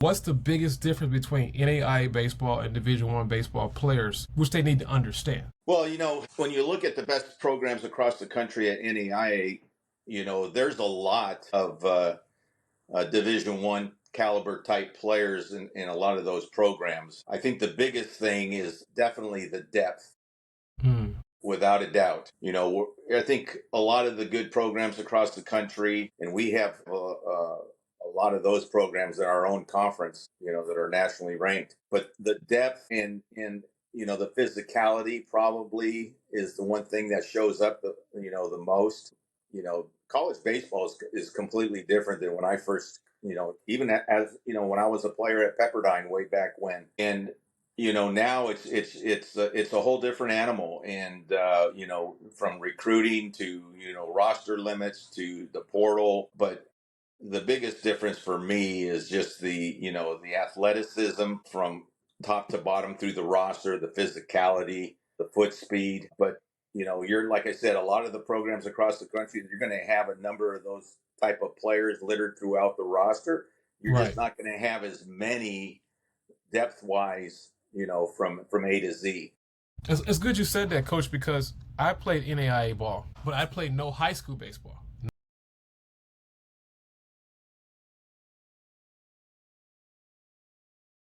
What's the biggest difference between NAIA baseball and Division I baseball players, which they need to understand? Well, when you look at the best programs across the country at NAIA, there's a lot of Division I caliber type players in a lot of those programs. I think the biggest thing is definitely the depth, Hmm. without a doubt. I think a lot of the good programs across the country, and we have a lot of those programs in our own conference, that are nationally ranked. But the depth and the physicality probably is the one thing that shows up the most. College baseball is completely different than when I first, even as when I was a player at Pepperdine way back when. And now it's a whole different animal, and from recruiting to roster limits to the portal. But the biggest difference for me is just the athleticism from top to bottom through the roster, the physicality, the foot speed. But you're, like I said, a lot of the programs across the country, you're going to have a number of those type of players littered throughout the roster. You're just Right. not going to have as many depth wise, from A to Z. It's good you said that, Coach, because I played NAIA ball, but I played no high school baseball.